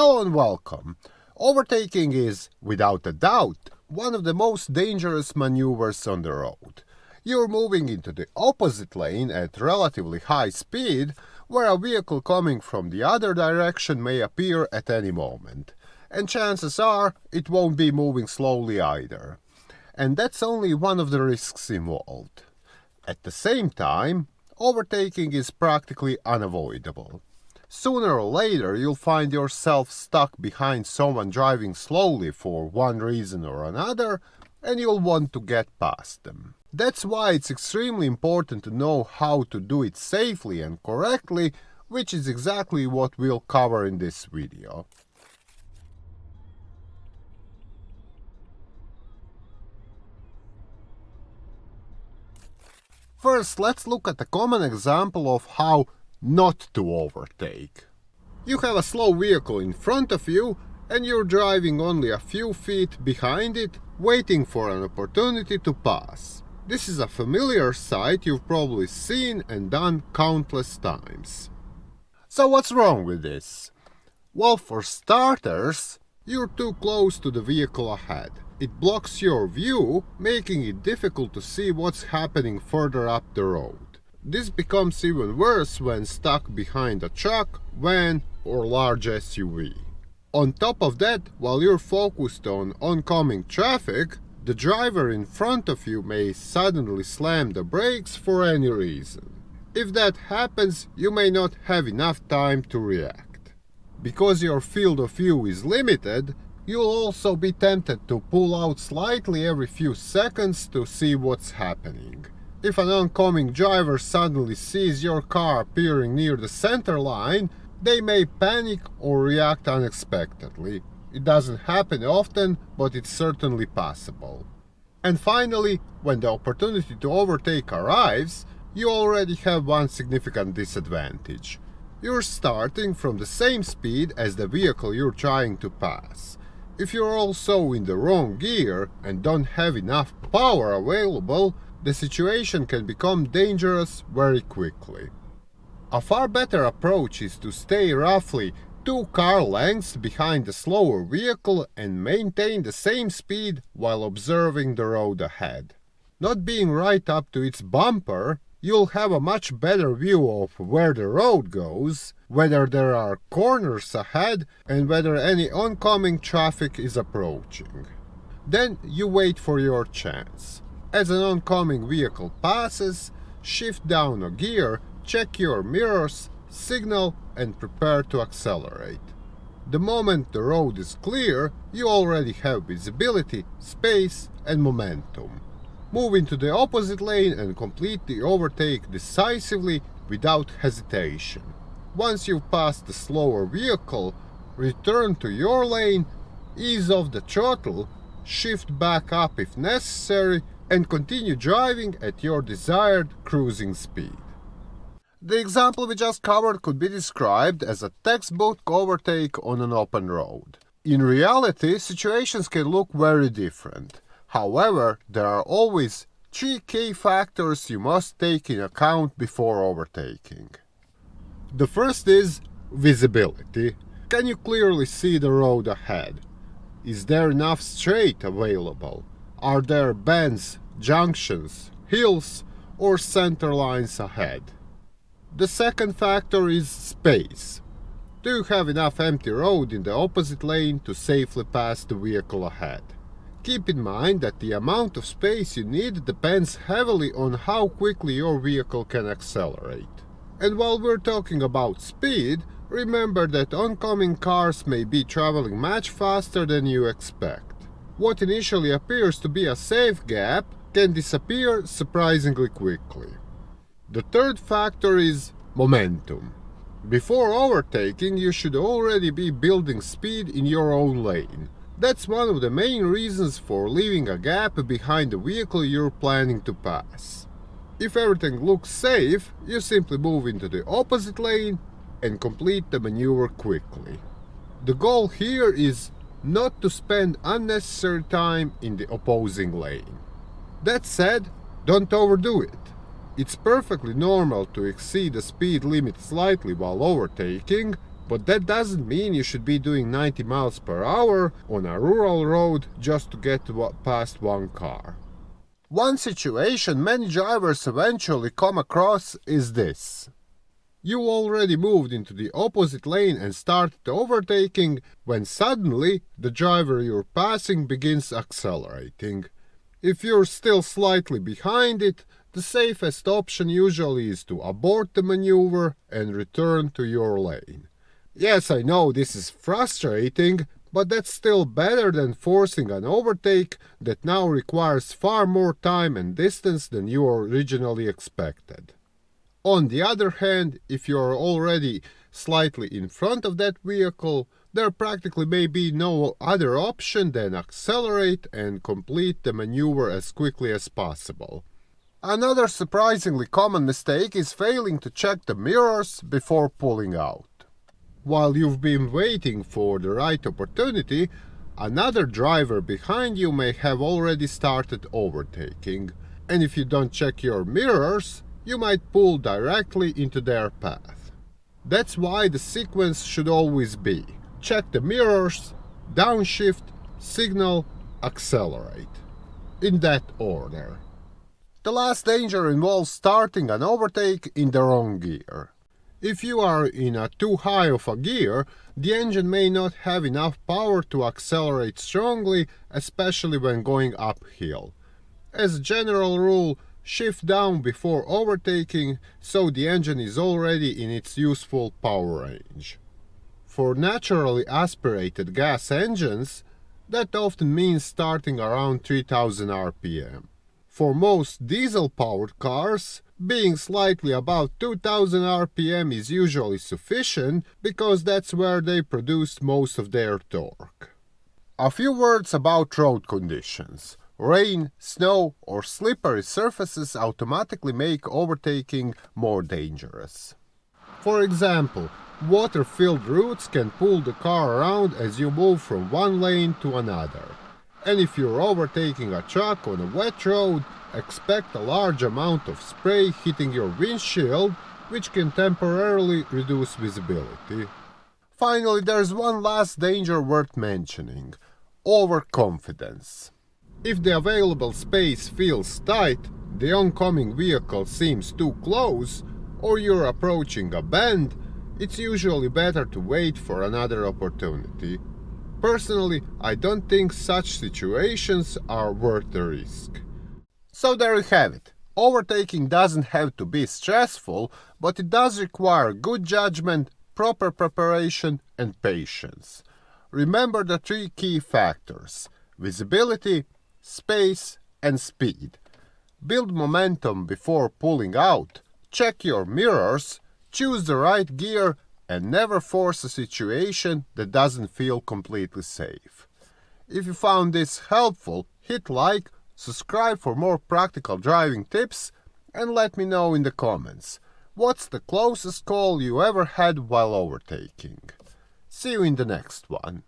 Hello and welcome. Overtaking is, without a doubt, one of the most dangerous maneuvers on the road. You're moving into the opposite lane at relatively high speed, where a vehicle coming from the other direction may appear at any moment. And chances are, it won't be moving slowly either. And that's only one of the risks involved. At the same time, overtaking is practically unavoidable. Sooner or later, you'll find yourself stuck behind someone driving slowly for one reason or another, and you'll want to get past them. That's why it's extremely important to know how to do it safely and correctly, which is exactly what we'll cover in this video. First, let's look at a common example of how not to overtake. You have a slow vehicle in front of you and you're driving only a few feet behind it, waiting for an opportunity to pass. This is a familiar sight you've probably seen and done countless times. So what's wrong with this? Well, for starters, you're too close to the vehicle ahead. It blocks your view, making it difficult to see what's happening further up the road. This becomes even worse when stuck behind a truck, van, or large SUV. On top of that, while you're focused on oncoming traffic, the driver in front of you may suddenly slam the brakes for any reason. If that happens, you may not have enough time to react. Because your field of view is limited, you'll also be tempted to pull out slightly every few seconds to see what's happening. If an oncoming driver suddenly sees your car appearing near the center line, they may panic or react unexpectedly. It doesn't happen often, but it's certainly possible. And finally, when the opportunity to overtake arrives, you already have one significant disadvantage. You're starting from the same speed as the vehicle you're trying to pass. If you're also in the wrong gear and don't have enough power available, the situation can become dangerous very quickly. A far better approach is to stay roughly 2 car lengths behind the slower vehicle and maintain the same speed while observing the road ahead. Not being right up to its bumper, you'll have a much better view of where the road goes, whether there are corners ahead, and whether any oncoming traffic is approaching. Then you wait for your chance. As an oncoming vehicle passes, shift down a gear, check your mirrors, signal, and prepare to accelerate. The moment the road is clear, you already have visibility, space, and momentum. Move into the opposite lane and complete the overtake decisively without hesitation. Once you've passed the slower vehicle, return to your lane, ease off the throttle, shift back up if necessary, and continue driving at your desired cruising speed. The example we just covered could be described as a textbook overtake on an open road. In reality, situations can look very different. However, there are always 3 key factors you must take in account before overtaking. The first is visibility. Can you clearly see the road ahead? Is there enough straight available? Are there bends, junctions, hills, or center lines ahead? The second factor is space. Do you have enough empty road in the opposite lane to safely pass the vehicle ahead? Keep in mind that the amount of space you need depends heavily on how quickly your vehicle can accelerate. And while we're talking about speed, remember that oncoming cars may be traveling much faster than you expect. What initially appears to be a safe gap can disappear surprisingly quickly. The third factor is momentum. Before overtaking, you should already be building speed in your own lane. That's one of the main reasons for leaving a gap behind the vehicle you're planning to pass. If everything looks safe, you simply move into the opposite lane and complete the maneuver quickly. The goal here is not to spend unnecessary time in the opposing lane. That said, don't overdo it. It's perfectly normal to exceed the speed limit slightly while overtaking, But that doesn't mean you should be doing 90 miles per hour on a rural road just to get past one car. One situation many drivers eventually come across is this. You already moved into the opposite lane and started overtaking when suddenly the driver you're passing begins accelerating. If you're still slightly behind it, the safest option usually is to abort the maneuver and return to your lane. Yes, I know this is frustrating, but that's still better than forcing an overtake that now requires far more time and distance than you originally expected. On the other hand, if you are already slightly in front of that vehicle, there practically may be no other option than accelerate and complete the maneuver as quickly as possible. Another surprisingly common mistake is failing to check the mirrors before pulling out. While you've been waiting for the right opportunity, another driver behind you may have already started overtaking, and if you don't check your mirrors, you might pull directly into their path. That's why the sequence should always be: check the mirrors, downshift, signal, accelerate. In that order. The last danger involves starting an overtake in the wrong gear. If you are in a too high of a gear, the engine may not have enough power to accelerate strongly, especially when going uphill. As a general rule, shift down before overtaking so the engine is already in its useful power range. For naturally aspirated gas engines, that often means starting around 3000 rpm. For most diesel-powered cars, being slightly above 2000 rpm is usually sufficient because that's where they produce most of their torque. A few words about road conditions. Rain, snow, or slippery surfaces automatically make overtaking more dangerous. For example, water-filled routes can pull the car around as you move from one lane to another. And if you're overtaking a truck on a wet road, expect a large amount of spray hitting your windshield, which can temporarily reduce visibility. Finally, there's one last danger worth mentioning: overconfidence. If the available space feels tight, the oncoming vehicle seems too close, or you're approaching a bend, it's usually better to wait for another opportunity. Personally, I don't think such situations are worth the risk. So there you have it. Overtaking doesn't have to be stressful, but it does require good judgment, proper preparation, and patience. Remember the three key factors: visibility, space, and speed. Build momentum before pulling out, check your mirrors, choose the right gear, and never force a situation that doesn't feel completely safe. If you found this helpful, hit like, subscribe for more practical driving tips, and let me know in the comments, what's the closest call you ever had while overtaking? See you in the next one.